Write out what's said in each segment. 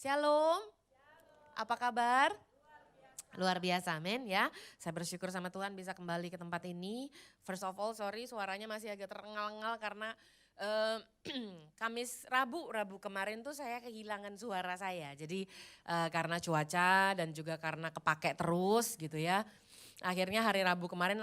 Shalom, apa kabar? Luar biasa, amin ya. Saya bersyukur sama Tuhan bisa kembali ke tempat ini. First of all, sorry suaranya masih agak terengal-engal karena eh, Rabu kemarin tuh saya kehilangan suara saya. Jadi karena cuaca dan juga karena kepake terus gitu ya. Akhirnya hari Rabu kemarin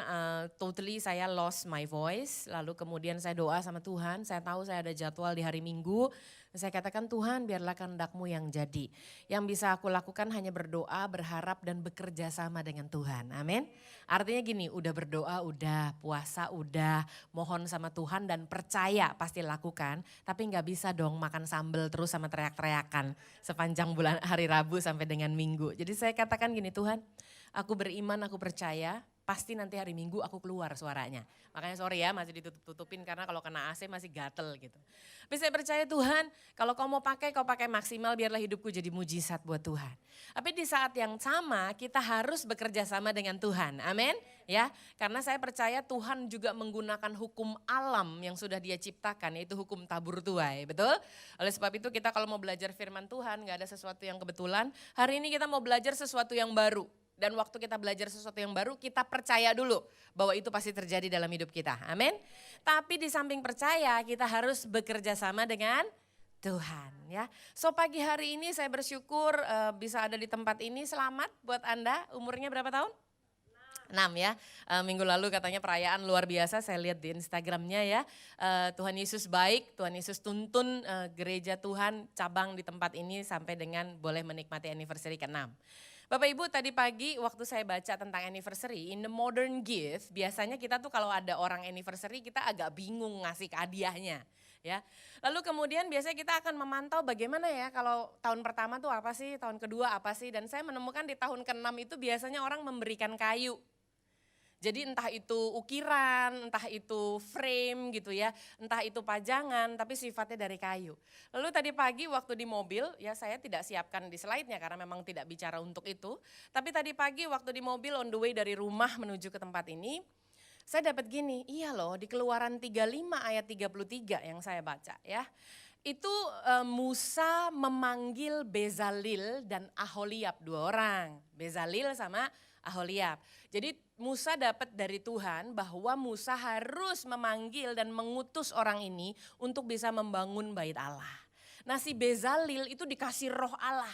totally saya lost my voice. Lalu kemudian saya doa sama Tuhan, saya tahu saya ada jadwal di hari Minggu. Saya katakan Tuhan biarlah kehendak-Mu yang jadi. Yang bisa aku lakukan hanya berdoa, berharap dan bekerja sama dengan Tuhan. Amin. Artinya gini, udah berdoa, udah puasa, udah mohon sama Tuhan dan percaya pasti lakukan. Tapi nggak bisa dong makan sambal terus sama teriak-teriakan sepanjang bulan hari Rabu sampai dengan Minggu. Jadi saya katakan gini Tuhan, aku beriman, aku percaya, pasti nanti hari Minggu aku keluar suaranya. Makanya sorry ya masih ditutup-tutupin karena kalau kena AC masih gatel gitu. Tapi saya percaya Tuhan, kalau kau mau pakai, kau pakai maksimal biarlah hidupku jadi mujizat buat Tuhan. Tapi di saat yang sama kita harus bekerja sama dengan Tuhan, amin. Ya, karena saya percaya Tuhan juga menggunakan hukum alam yang sudah Dia ciptakan, yaitu hukum tabur tuai, betul? Oleh sebab itu kita kalau mau belajar firman Tuhan, gak ada sesuatu yang kebetulan. Hari ini kita mau belajar sesuatu yang baru. Dan waktu kita belajar sesuatu yang baru, kita percaya dulu bahwa itu pasti terjadi dalam hidup kita. Amin. Tapi di samping percaya, kita harus bekerja sama dengan Tuhan ya. So pagi hari ini saya bersyukur bisa ada di tempat ini. Selamat buat Anda. Umurnya berapa tahun? 6 ya. Minggu lalu katanya perayaan luar biasa, saya lihat di Instagramnya ya. Tuhan Yesus baik, Tuhan Yesus tuntun gereja Tuhan cabang di tempat ini sampai dengan boleh menikmati anniversary ke-6. Bapak Ibu tadi pagi waktu saya baca tentang anniversary, in the modern gift biasanya kita tuh kalau ada orang anniversary kita agak bingung ngasih hadiahnya. Ya. Lalu kemudian biasanya kita akan memantau bagaimana ya kalau tahun pertama tuh apa sih, tahun kedua apa sih. Dan saya menemukan di tahun ke-6 itu biasanya orang memberikan kayu. Jadi entah itu ukiran, entah itu frame gitu ya, entah itu pajangan tapi sifatnya dari kayu. Lalu tadi pagi waktu di mobil ya saya tidak siapkan di slide-nya karena memang tidak bicara untuk itu. Tapi tadi pagi waktu di mobil on the way dari rumah menuju ke tempat ini, saya dapat gini, iya loh di Keluaran 35 ayat 33 yang saya baca ya. Itu Musa memanggil Bezalil dan Aholiab, 2 orang, Bezalil sama Aholiab. Jadi Musa dapat dari Tuhan bahwa Musa harus memanggil dan mengutus orang ini untuk bisa membangun bait Allah. Nah si Bezalil itu dikasih roh Allah.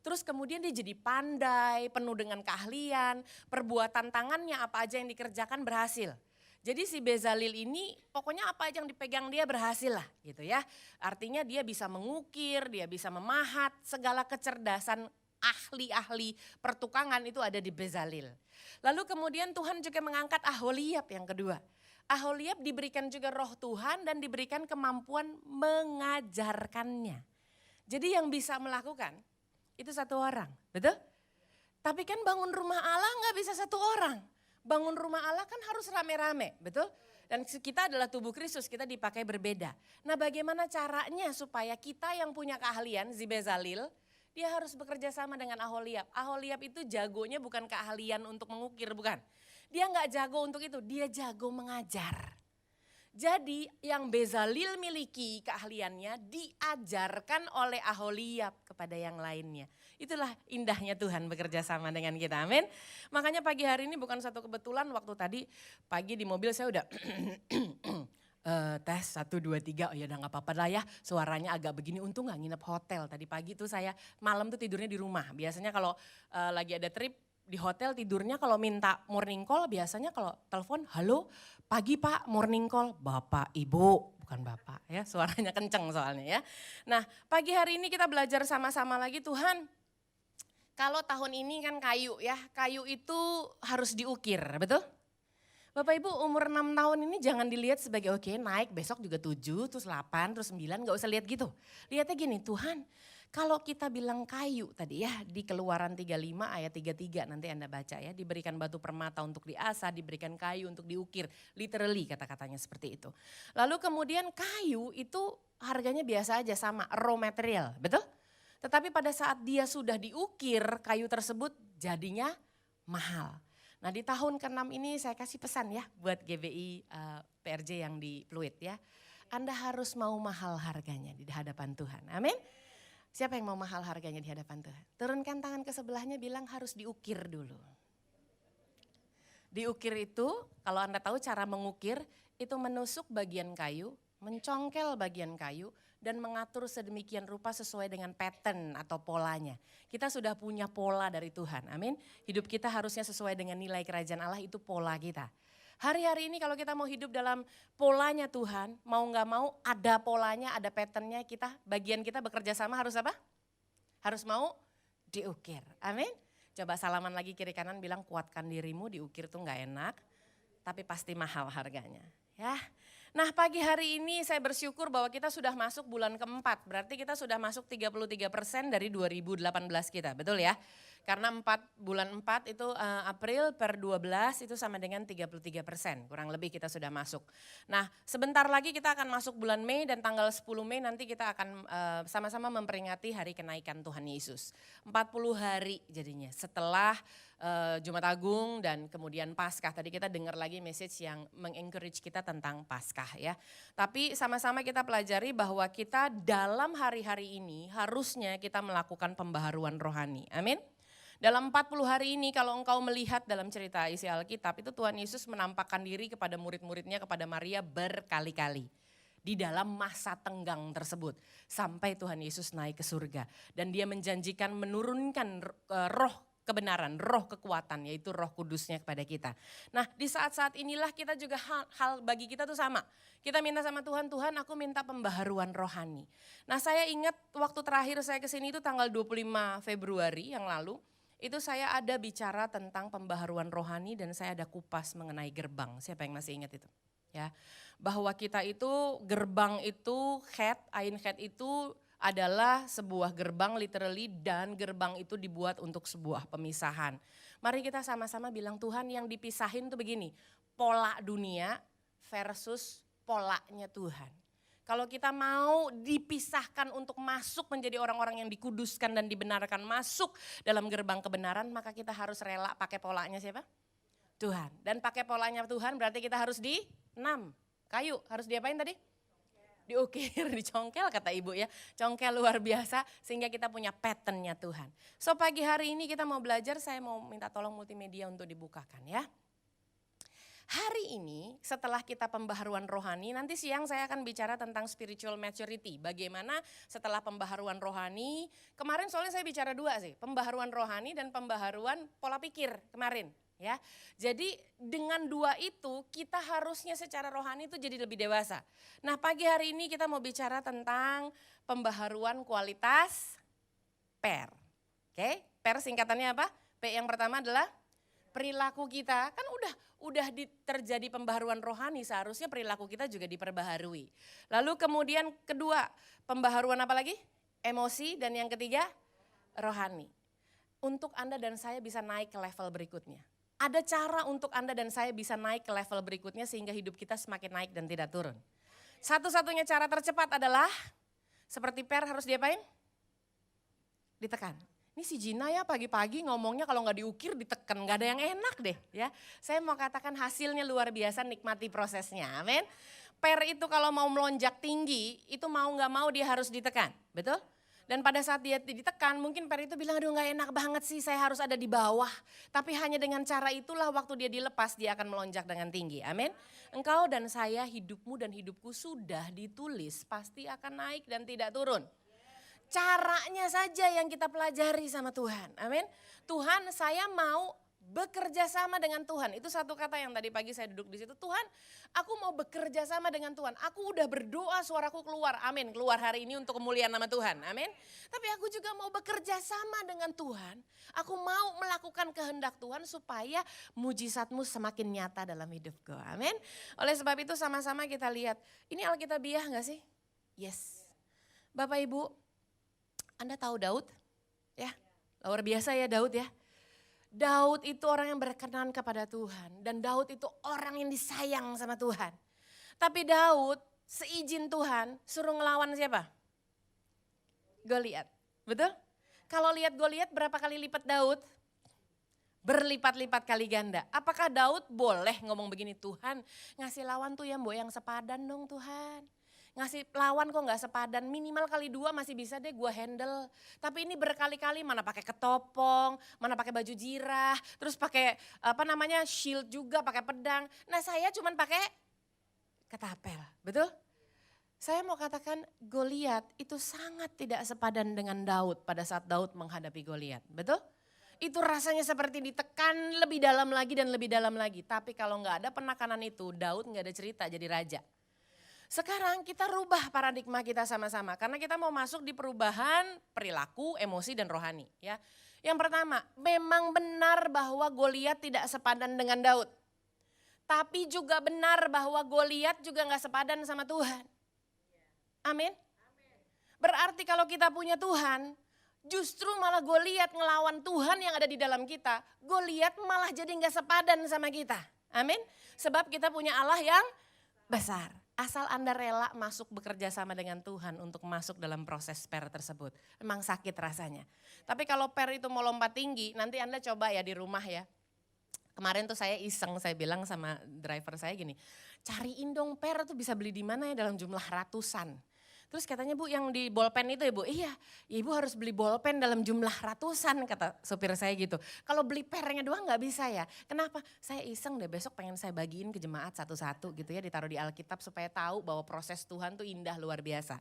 Terus kemudian dia jadi pandai, penuh dengan keahlian, perbuatan tangannya apa aja yang dikerjakan berhasil. Jadi si Bezalil ini pokoknya apa aja yang dipegang dia berhasil lah gitu ya. Artinya dia bisa mengukir, dia bisa memahat, segala kecerdasan ahli-ahli pertukangan itu ada di Bezalil. Lalu kemudian Tuhan juga mengangkat Aholiab yang kedua. Aholiab diberikan juga roh Tuhan dan diberikan kemampuan mengajarkannya. Jadi yang bisa melakukan itu 1 orang, betul? Tapi kan bangun rumah Allah nggak bisa 1 orang. Bangun rumah Allah kan harus rame-rame, betul? Dan kita adalah tubuh Kristus, kita dipakai berbeda. Nah bagaimana caranya supaya kita yang punya keahlian, Bezalil, dia harus bekerja sama dengan Aholiab. Aholiab itu jagonya bukan keahlian untuk mengukir, bukan. Dia nggak jago untuk itu, dia jago mengajar. Jadi yang Bezalil miliki keahliannya diajarkan oleh Aholiab kepada yang lainnya. Itulah indahnya Tuhan bekerja sama dengan kita, amin. Makanya pagi hari ini bukan satu kebetulan waktu tadi pagi di mobil saya udah tes 1, 2, 3, oh ya udah gak apa-apa lah ya suaranya agak begini, untung gak nginep hotel. Tadi pagi tuh saya malam tuh tidurnya di rumah, biasanya kalau lagi ada trip di hotel tidurnya kalau minta morning call biasanya kalau telepon, halo pagi pak morning call, bapak ibu bukan bapak ya suaranya kenceng soalnya ya. Nah pagi hari ini kita belajar sama-sama lagi Tuhan. Kalau tahun ini kan kayu ya, kayu itu harus diukir, betul? Bapak Ibu umur 6 tahun ini jangan dilihat sebagai oke naik besok juga 7, terus 8, terus 9, gak usah lihat gitu. Lihatnya gini, Tuhan kalau kita bilang kayu tadi ya di Keluaran 35 ayat 33 nanti Anda baca ya. Diberikan batu permata untuk diasah, diberikan kayu untuk diukir. Literally kata-katanya seperti itu. Lalu kemudian kayu itu harganya biasa aja sama, raw material, betul? Tetapi pada saat dia sudah diukir, kayu tersebut jadinya mahal. Nah di tahun ke-6 ini saya kasih pesan ya buat GBI PRJ yang di Pluit ya. Anda harus mau mahal harganya di hadapan Tuhan, amin. Siapa yang mau mahal harganya di hadapan Tuhan? Turunkan tangan ke sebelahnya, bilang harus diukir dulu. Diukir itu, kalau Anda tahu cara mengukir, itu menusuk bagian kayu, mencongkel bagian kayu, dan mengatur sedemikian rupa sesuai dengan pattern atau polanya. Kita sudah punya pola dari Tuhan, amin. Hidup kita harusnya sesuai dengan nilai kerajaan Allah, itu pola kita. Hari-hari ini kalau kita mau hidup dalam polanya Tuhan, mau gak mau ada polanya, ada patternnya, bagian kita bekerja sama harus apa? Harus mau diukir, amin. Coba salaman lagi kiri kanan, bilang kuatkan dirimu, diukir tuh gak enak, tapi pasti mahal harganya. Ya. Nah pagi hari ini saya bersyukur bahwa kita sudah masuk bulan keempat, berarti kita sudah masuk 33% dari 2018 kita, betul ya? Karena bulan 4 itu April per 12 itu sama dengan 33%, kurang lebih kita sudah masuk. Nah sebentar lagi kita akan masuk bulan Mei dan tanggal 10 Mei nanti kita akan sama-sama memperingati hari kenaikan Tuhan Yesus. 40 hari jadinya setelah Jumat Agung dan kemudian Paskah. Tadi kita dengar lagi message yang mengencourage kita tentang Paskah ya. Tapi sama-sama kita pelajari bahwa kita dalam hari-hari ini harusnya kita melakukan pembaharuan rohani. Amin. Dalam 40 hari ini kalau engkau melihat dalam cerita isi Alkitab itu Tuhan Yesus menampakkan diri kepada murid-muridnya, kepada Maria berkali-kali. Di dalam masa tenggang tersebut sampai Tuhan Yesus naik ke surga. Dan dia menjanjikan menurunkan roh kebenaran, roh kekuatan yaitu roh kudusnya kepada kita. Nah di saat-saat inilah kita juga hal bagi kita tuh sama. Kita minta sama Tuhan, Tuhan aku minta pembaharuan rohani. Nah saya ingat waktu terakhir saya kesini itu tanggal 25 Februari yang lalu. Itu saya ada bicara tentang pembaharuan rohani dan saya ada kupas mengenai gerbang. Siapa yang masih ingat itu? Ya, bahwa kita itu gerbang itu Ain Chet itu adalah sebuah gerbang literally dan gerbang itu dibuat untuk sebuah pemisahan. Mari kita sama-sama bilang Tuhan yang dipisahin tuh begini, pola dunia versus polanya Tuhan. Kalau kita mau dipisahkan untuk masuk menjadi orang-orang yang dikuduskan dan dibenarkan masuk dalam gerbang kebenaran, maka kita harus rela pakai polanya siapa? Tuhan. Dan pakai polanya Tuhan berarti kita harus kayu. Harus diapain tadi? Diukir, dicongkel kata ibu ya. Congkel luar biasa sehingga kita punya patternnya Tuhan. So pagi hari ini kita mau belajar, saya mau minta tolong multimedia untuk dibukakan ya. Hari ini setelah kita pembaharuan rohani, nanti siang saya akan bicara tentang spiritual maturity. Bagaimana setelah pembaharuan rohani, kemarin soalnya saya bicara dua sih, pembaharuan rohani dan pembaharuan pola pikir kemarin. Ya, jadi dengan dua itu kita harusnya secara rohani itu jadi lebih dewasa. Nah pagi hari ini kita mau bicara tentang pembaharuan kualitas PER. Oke, PER singkatannya apa? P yang pertama adalah perilaku kita, kan udah terjadi pembaharuan rohani, seharusnya perilaku kita juga diperbaharui. Lalu kemudian kedua, pembaharuan apa lagi? Emosi, dan yang ketiga rohani. Untuk Anda dan saya bisa naik ke level berikutnya. Ada cara untuk Anda dan saya bisa naik ke level berikutnya sehingga hidup kita semakin naik dan tidak turun. Satu-satunya cara tercepat adalah seperti PER harus diapain? Ditekan. Ini si Gina ya pagi-pagi ngomongnya kalau nggak diukir ditekan, nggak ada yang enak deh ya. Saya mau katakan hasilnya luar biasa, nikmati prosesnya, amin. PER itu kalau mau melonjak tinggi, itu mau nggak mau dia harus ditekan, betul? Dan pada saat dia ditekan mungkin PER itu bilang aduh nggak enak banget sih saya harus ada di bawah. Tapi hanya dengan cara itulah waktu dia dilepas dia akan melonjak dengan tinggi, amin. Engkau dan saya, hidupmu dan hidupku sudah ditulis pasti akan naik dan tidak turun. Caranya saja yang kita pelajari sama Tuhan. Amin. Tuhan, saya mau bekerja sama dengan Tuhan. Itu satu kata yang tadi pagi saya duduk di situ. Tuhan, aku mau bekerja sama dengan Tuhan. Aku udah berdoa, suaraku keluar. Amin. Keluar hari ini untuk kemuliaan nama Tuhan. Amin. Tapi aku juga mau bekerja sama dengan Tuhan. Aku mau melakukan kehendak Tuhan supaya mujizatmu semakin nyata dalam hidupku. Amin. Oleh sebab itu sama-sama kita lihat. Ini Alkitabiah gak sih? Yes. Bapak Ibu, Anda tahu Daud? Ya, luar biasa ya Daud ya. Daud itu orang yang berkenan kepada Tuhan. Dan Daud itu orang yang disayang sama Tuhan. Tapi Daud seizin Tuhan suruh ngelawan siapa? Goliat, betul? Kalau lihat Goliat berapa kali lipat Daud? Berlipat-lipat kali ganda. Apakah Daud boleh ngomong begini, Tuhan ngasih lawan tuh ya mbok yang sepadan dong Tuhan. Ngasih lawan kok gak sepadan, minimal kali 2 masih bisa deh gue handle. Tapi ini berkali-kali mana pakai ketopong, mana pakai baju jirah, terus pakai shield juga, pakai pedang. Nah saya cuman pakai ketapel, betul? Saya mau katakan Goliat itu sangat tidak sepadan dengan Daud pada saat Daud menghadapi Goliat, betul? Itu rasanya seperti ditekan lebih dalam lagi dan lebih dalam lagi. Tapi kalau nggak ada penekanan itu, Daud nggak ada cerita jadi raja. Sekarang kita rubah paradigma kita sama-sama. Karena kita mau masuk di perubahan perilaku, emosi dan rohani. Ya. Yang pertama, memang benar bahwa Goliat tidak sepadan dengan Daud. Tapi juga benar bahwa Goliat juga nggak sepadan sama Tuhan. Amin. Berarti kalau kita punya Tuhan, justru malah Goliat ngelawan Tuhan yang ada di dalam kita. Goliat malah jadi gak sepadan sama kita. Amin. Sebab kita punya Allah yang besar. Asal Anda rela masuk bekerja sama dengan Tuhan untuk masuk dalam proses per tersebut. Memang sakit rasanya. Tapi kalau per itu mau lompat tinggi, nanti Anda coba ya di rumah ya. Kemarin tuh saya iseng, saya bilang sama driver saya gini, cariin dong per tuh bisa beli di mana ya dalam jumlah ratusan. Terus katanya Bu yang di bolpen itu ya Bu, iya Ibu harus beli bolpen dalam jumlah ratusan kata sopir saya gitu. Kalau beli pernya doang gak bisa ya, kenapa? Saya iseng deh besok pengen saya bagiin ke jemaat satu-satu gitu ya, ditaruh di Alkitab supaya tahu bahwa proses Tuhan tuh indah luar biasa.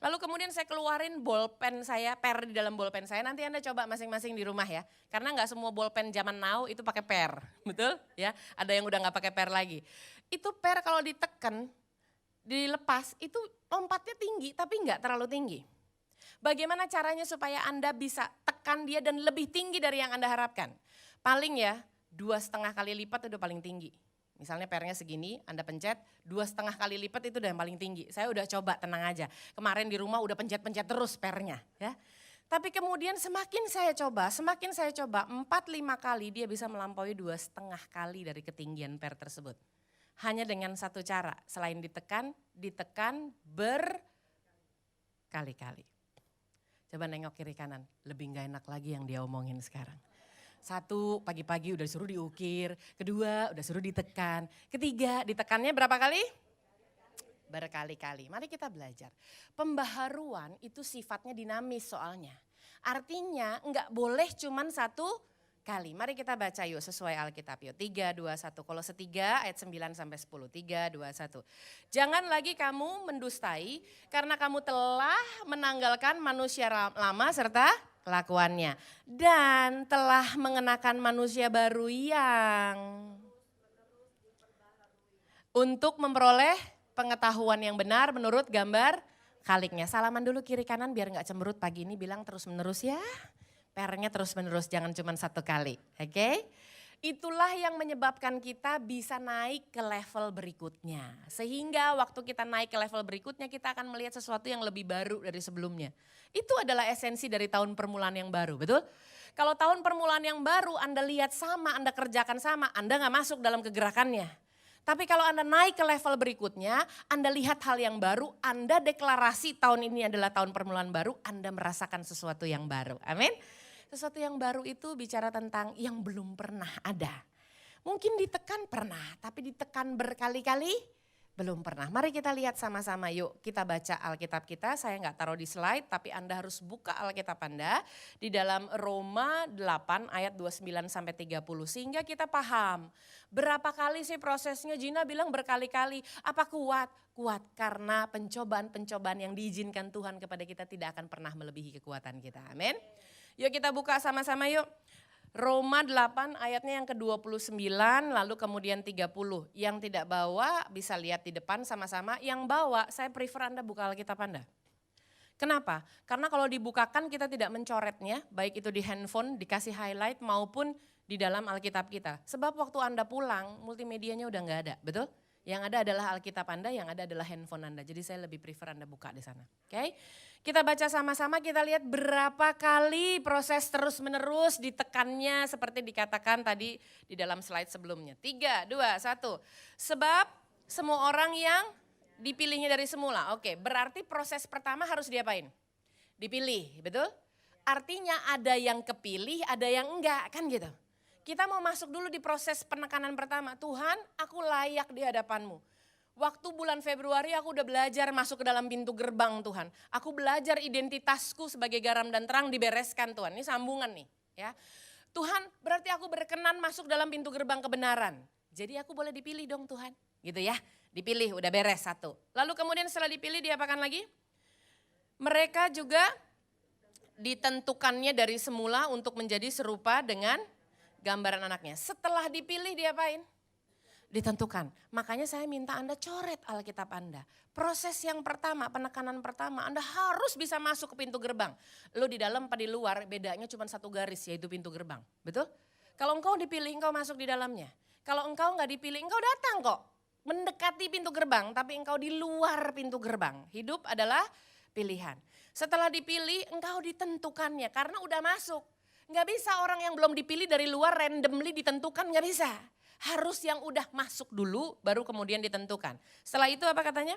Lalu kemudian saya keluarin bolpen saya, per di dalam bolpen saya, nanti Anda coba masing-masing di rumah ya. Karena gak semua bolpen zaman now itu pakai per, betul ya, ada yang udah gak pakai per lagi. Itu per kalau ditekan, dilepas itu lompatnya tinggi tapi enggak terlalu tinggi. Bagaimana caranya supaya Anda bisa tekan dia dan lebih tinggi dari yang Anda harapkan? Paling ya 2,5 kali lipat udah paling tinggi. Misalnya pernya segini, Anda pencet 2,5 kali lipat itu udah yang paling tinggi. Saya udah coba, tenang aja. Kemarin di rumah udah pencet-pencet terus pernya ya. Tapi kemudian semakin saya coba 4-5 kali dia bisa melampaui 2,5 kali dari ketinggian per tersebut. Hanya dengan satu cara, selain ditekan berkali-kali. Coba nengok kiri kanan, lebih gak enak lagi yang dia omongin sekarang. 1, pagi-pagi udah disuruh diukir, 2 udah suruh ditekan, 3 ditekannya berapa kali? Berkali-kali. Mari kita belajar. Pembaharuan itu sifatnya dinamis soalnya. Artinya enggak boleh cuman 1 kali. Mari kita baca yuk sesuai Alkitab yuk. 3, 2, 1. Kolose 3 ayat 9 sampai 10. 3, 2, 1. Jangan lagi kamu mendustai karena kamu telah menanggalkan manusia lama serta kelakuannya. Dan telah mengenakan manusia baru yang untuk memperoleh pengetahuan yang benar menurut gambar kaliknya. Salaman dulu kiri kanan biar gak cemberut pagi ini, bilang terus menerus ya. Pernya terus menerus, jangan cuma 1 kali, oke? Itulah yang menyebabkan kita bisa naik ke level berikutnya. Sehingga waktu kita naik ke level berikutnya kita akan melihat sesuatu yang lebih baru dari sebelumnya. Itu adalah esensi dari tahun permulaan yang baru, betul? Kalau tahun permulaan yang baru Anda lihat sama, Anda kerjakan sama, Anda gak masuk dalam kegerakannya. Tapi kalau Anda naik ke level berikutnya, Anda lihat hal yang baru, Anda deklarasi tahun ini adalah tahun permulaan baru, Anda merasakan sesuatu yang baru, amin? Sesuatu yang baru itu bicara tentang yang belum pernah ada. Mungkin ditekan pernah, tapi ditekan berkali-kali belum pernah. Mari kita lihat sama-sama yuk, kita baca Alkitab kita. Saya nggak taruh di slide, tapi Anda harus buka Alkitab Anda di dalam Roma 8 ayat 29 sampai 30. Sehingga kita paham berapa kali sih prosesnya. Gina bilang berkali-kali, apa kuat? Kuat karena pencobaan-pencobaan yang diizinkan Tuhan kepada kita tidak akan pernah melebihi kekuatan kita, amin. Yuk kita buka sama-sama yuk. Roma 8 ayatnya yang ke-29 lalu kemudian 30. Yang tidak bawa bisa lihat di depan sama-sama. Yang bawa saya prefer Anda buka Alkitab Anda. Kenapa? Karena kalau dibukakan kita tidak mencoretnya, baik itu di handphone dikasih highlight maupun di dalam Alkitab kita. Sebab waktu Anda pulang multimedianya udah gak ada, betul? Yang ada adalah Alkitab Anda, yang ada adalah handphone Anda. Jadi saya lebih prefer Anda buka di sana. Oke? Kita baca sama-sama, kita lihat berapa kali proses terus-menerus ditekannya seperti dikatakan tadi di dalam slide sebelumnya. 3, 2, 1. Sebab semua orang yang dipilihnya dari semula. Oke, berarti proses pertama harus diapain? Dipilih, betul? Artinya ada yang kepilih, ada yang enggak, kan gitu. Kita mau masuk dulu di proses penekanan pertama. Tuhan, aku layak di hadapan-Mu. Waktu bulan Februari aku udah belajar masuk ke dalam pintu gerbang Tuhan. Aku belajar identitasku sebagai garam dan terang dibereskan Tuhan. Ini sambungan nih ya. Tuhan berarti aku berkenan masuk dalam pintu gerbang kebenaran. Jadi aku boleh dipilih dong Tuhan. Gitu ya. Dipilih udah beres satu. Lalu kemudian setelah dipilih diapakan lagi? Mereka juga ditentukannya dari semula untuk menjadi serupa dengan gambaran anaknya. Setelah dipilih diapain? Ditentukan. Makanya saya minta Anda coret Alkitab Anda. Proses yang pertama, penekanan pertama, Anda harus bisa masuk ke pintu gerbang. Lo di dalam apa di luar, bedanya cuma satu garis, yaitu pintu gerbang. Betul? Kalau engkau dipilih, engkau masuk di dalamnya. Kalau engkau nggak dipilih, engkau datang kok. Mendekati pintu gerbang, tapi engkau di luar pintu gerbang. Hidup adalah pilihan. Setelah dipilih, engkau ditentukannya karena udah masuk. Nggak bisa orang yang belum dipilih dari luar randomly ditentukan, nggak bisa. Harus yang udah masuk dulu baru kemudian ditentukan. Setelah itu apa katanya?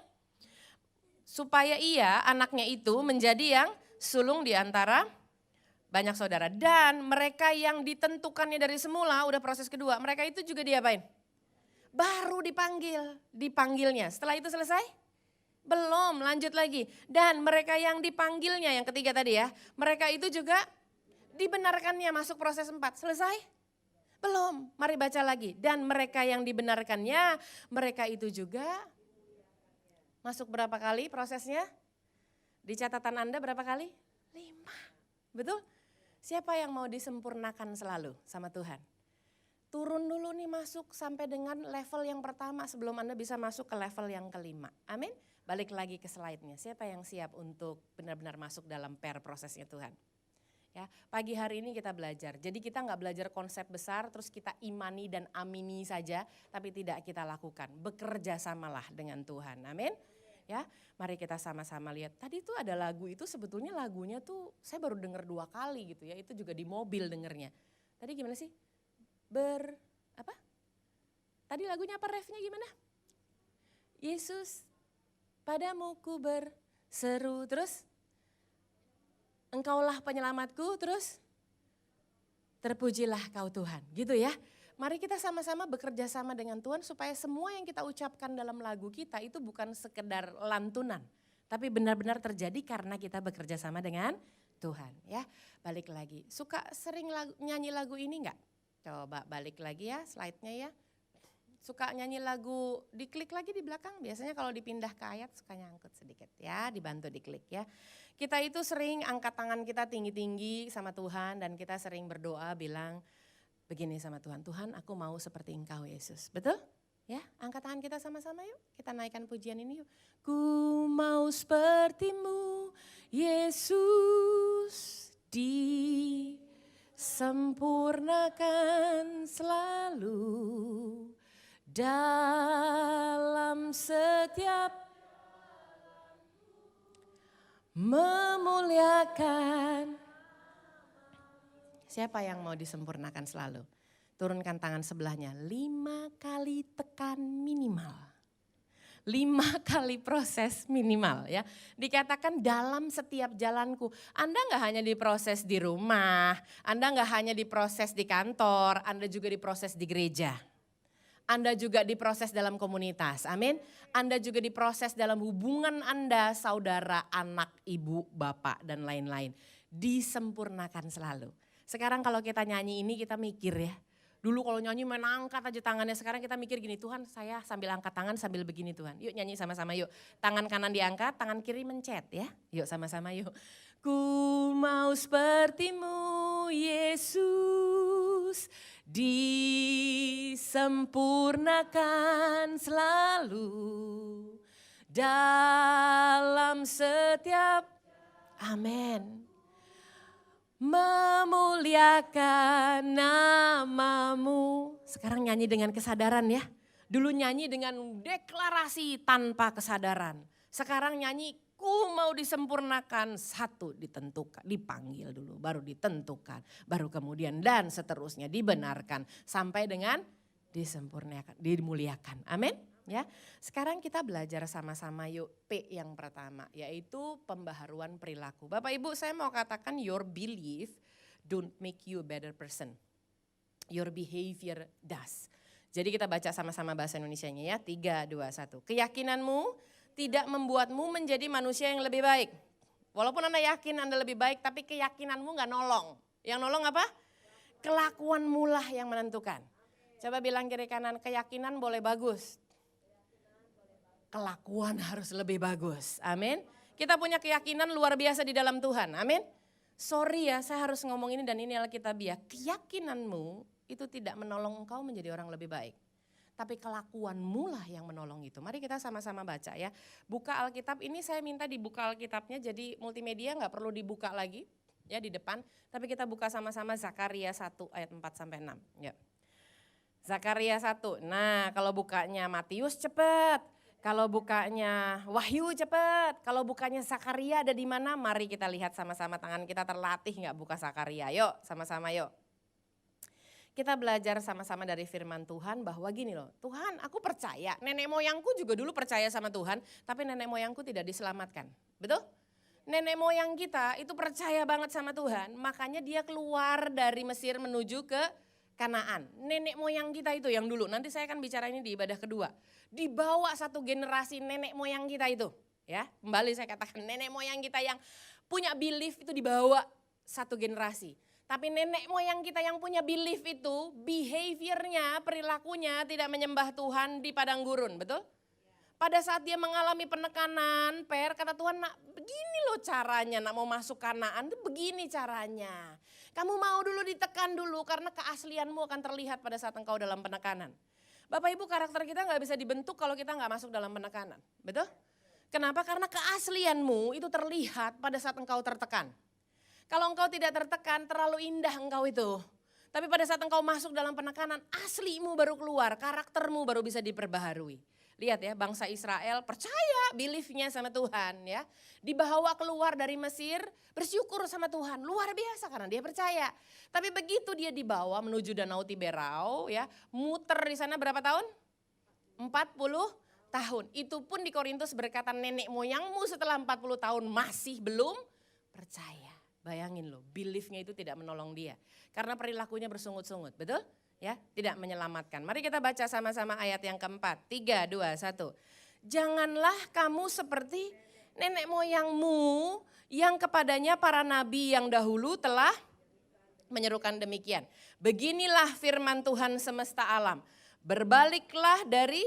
Supaya ia anaknya itu menjadi yang sulung di antara banyak saudara. Dan mereka yang ditentukannya dari semula udah proses kedua. Mereka itu juga diapain? Baru dipanggilnya. Setelah itu selesai? Belum, lanjut lagi. Dan mereka yang dipanggilnya yang ketiga tadi ya. Mereka itu juga dibenarkannya masuk proses 4. Selesai? Belum, mari baca lagi. Dan mereka yang dibenarkannya, mereka itu juga masuk berapa kali prosesnya? Di catatan Anda berapa kali? 5. Betul? Siapa yang mau disempurnakan selalu sama Tuhan? Turun dulu nih masuk sampai dengan level yang pertama sebelum Anda bisa masuk ke level yang kelima. Amin? Balik lagi ke slide-nya. Siapa yang siap untuk benar-benar masuk dalam prosesnya Tuhan? Ya, pagi hari ini kita belajar. Jadi kita nggak belajar konsep besar terus kita imani dan amini saja, tapi tidak kita lakukan. Bekerja samalah dengan Tuhan. Amin. Ya, mari kita sama-sama lihat. Tadi tuh ada lagu itu sebetulnya lagunya tuh saya baru dengar 2 kali gitu ya. Itu juga di mobil dengernya. Tadi gimana sih? Apa? Tadi lagunya apa refnya gimana? Yesus padamu ku berseru terus Engkaulah penyelamatku, terus terpujilah kau Tuhan, gitu ya. Mari kita sama-sama bekerja sama dengan Tuhan supaya semua yang kita ucapkan dalam lagu kita itu bukan sekedar lantunan. Tapi benar-benar terjadi karena kita bekerja sama dengan Tuhan ya. Balik lagi, suka sering nyanyi lagu ini enggak? Coba balik lagi ya slide-nya ya. Suka nyanyi lagu, diklik lagi di belakang, biasanya kalau dipindah ke ayat suka nyangkut sedikit ya, dibantu diklik ya. Kita itu sering angkat tangan kita tinggi-tinggi sama Tuhan dan kita sering berdoa bilang begini sama Tuhan, Tuhan aku mau seperti Engkau Yesus, betul? Ya, angkat tangan kita sama-sama yuk, kita naikkan pujian ini yuk. Ku mau sepertimu Yesus, disempurnakan selalu dalam setiap memuliakan. Siapa yang mau disempurnakan selalu? Turunkan tangan sebelahnya. 5 kali tekan minimal. 5 kali proses minimal ya. Dikatakan dalam setiap jalanku. Anda gak hanya diproses di rumah. Anda gak hanya diproses di kantor. Anda juga diproses di gereja. Anda juga diproses dalam komunitas, amin. Anda juga diproses dalam hubungan Anda, saudara, anak, ibu, bapak, dan lain-lain. Disempurnakan selalu. Sekarang kalau kita nyanyi ini kita mikir ya. Dulu kalau nyanyi main angkat aja tangannya, sekarang kita mikir gini, Tuhan saya sambil angkat tangan sambil begini Tuhan. Yuk nyanyi sama-sama yuk. Tangan kanan diangkat, tangan kiri mencet ya. Yuk sama-sama yuk. Ku mau sepertimu Yesus, disempurnakan selalu dalam setiap, amin, memuliakan namamu. Sekarang nyanyi dengan kesadaran ya. Dulu nyanyi dengan deklarasi tanpa kesadaran. Sekarang nyanyi ku mau disempurnakan, satu ditentukan, dipanggil dulu, baru ditentukan, baru kemudian dan seterusnya dibenarkan sampai dengan disempurnakan, dimuliakan. Amin. Ya. Sekarang kita belajar sama-sama yuk P yang pertama yaitu pembaharuan perilaku. Bapak Ibu saya mau katakan your belief don't make you a better person. Your behavior does. Jadi kita baca sama-sama bahasa Indonesianya ya. 3, 2, 1. Keyakinanmu tidak membuatmu menjadi manusia yang lebih baik. Walaupun Anda yakin Anda lebih baik, tapi keyakinanmu gak nolong. Yang nolong apa? Kelakuanmu lah yang menentukan. Coba bilang kiri kanan, keyakinan boleh bagus. Kelakuan harus lebih bagus. Amin. Kita punya keyakinan luar biasa di dalam Tuhan. Amin. Sorry ya, saya harus ngomong ini dan ini Alkitabiah. Keyakinanmu itu tidak menolong engkau menjadi orang lebih baik. Tapi kelakuanmu lah yang menolong itu. Mari kita sama-sama baca ya. Buka Alkitab, ini saya minta dibuka Alkitabnya, jadi multimedia gak perlu dibuka lagi ya di depan. Tapi kita buka sama-sama Zakaria 1 ayat 4-6. Ya. Zakaria 1, nah kalau bukanya Matius cepet. Kalau bukanya Wahyu cepet, kalau bukanya Zakaria ada di mana? Mari kita lihat sama-sama, tangan kita terlatih nggak buka Zakaria? Yuk, sama-sama yuk. Kita belajar sama-sama dari firman Tuhan bahwa gini loh, Tuhan aku percaya, nenek moyangku juga dulu percaya sama Tuhan, tapi nenek moyangku tidak diselamatkan, betul? Nenek moyang kita itu percaya banget sama Tuhan, makanya dia keluar dari Mesir menuju ke Kanaan. Nenek moyang kita itu yang dulu, nanti saya akan bicara ini di ibadah kedua. Dibawa satu generasi nenek moyang kita itu. Ya, kembali saya katakan nenek moyang kita yang punya belief itu dibawa satu generasi. Tapi nenek moyang kita yang punya belief itu behaviornya, perilakunya tidak menyembah Tuhan di padang gurun, betul? Pada saat dia mengalami penekanan, kata Tuhan, nak begini loh caranya, nak mau masuk Kanaan itu begini caranya. Kamu mau dulu ditekan dulu karena keaslianmu akan terlihat pada saat engkau dalam penekanan. Bapak Ibu, karakter kita gak bisa dibentuk kalau kita gak masuk dalam penekanan, betul? Kenapa? Karena keaslianmu itu terlihat pada saat engkau tertekan. Kalau engkau tidak tertekan, terlalu indah engkau itu. Tapi pada saat engkau masuk dalam penekanan, aslimu baru keluar, karaktermu baru bisa diperbaharui. Lihat ya, bangsa Israel percaya beliefnya sama Tuhan ya. Dibawa keluar dari Mesir, bersyukur sama Tuhan, luar biasa karena dia percaya. Tapi begitu dia dibawa menuju Danau Tiberau ya, muter di sana berapa tahun? 40 tahun. Itu pun di Korintus berkata nenek moyangmu setelah 40 tahun masih belum percaya. Bayangin loh, beliefnya itu tidak menolong dia. Karena perilakunya bersungut-sungut, betul? Ya, tidak menyelamatkan. Mari kita baca sama-sama ayat yang keempat. 3, 2, 1. Janganlah kamu seperti nenek moyangmu yang kepadanya para nabi yang dahulu telah menyerukan demikian. Beginilah firman Tuhan semesta alam. Berbaliklah dari,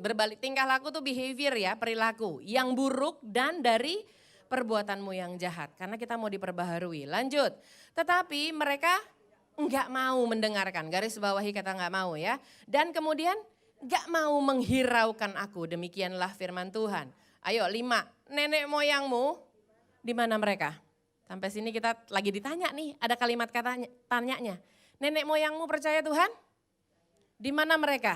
berbalik tingkah laku tuh behavior ya, perilaku. Yang buruk dan dari perbuatanmu yang jahat. Karena kita mau diperbaharui. Lanjut, tetapi mereka enggak mau mendengarkan, garis bawahi kata enggak mau ya. Dan kemudian enggak mau menghiraukan aku, demikianlah firman Tuhan. Ayo 5, nenek moyangmu di mana mereka? Sampai sini kita lagi ditanya nih, ada kalimat katanya, tanyanya. Nenek moyangmu percaya Tuhan? Di mana mereka?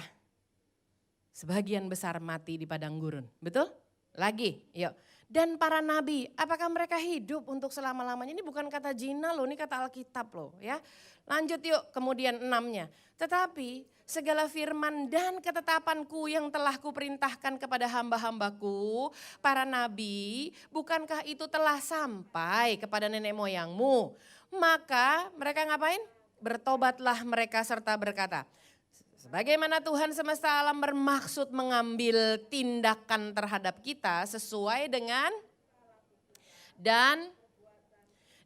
Sebagian besar mati di padang gurun, betul? Lagi, yuk. Dan para nabi, apakah mereka hidup untuk selama-lamanya? Ini bukan kata Gina loh, ini kata Alkitab loh ya. Lanjut yuk, kemudian 6-nya. Tetapi segala firman dan ketetapanku yang telah kuperintahkan kepada hamba-hambaku, para nabi, bukankah itu telah sampai kepada nenek moyangmu? Maka mereka ngapain? Bertobatlah mereka serta berkata, sebagaimana Tuhan semesta alam bermaksud mengambil tindakan terhadap kita sesuai dengan dan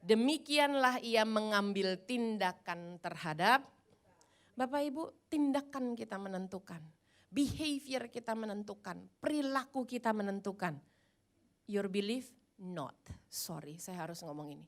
demikianlah ia mengambil tindakan terhadap Bapak Ibu, tindakan kita menentukan, behavior kita menentukan, perilaku kita menentukan. Your belief not. Sorry, saya harus ngomong ini.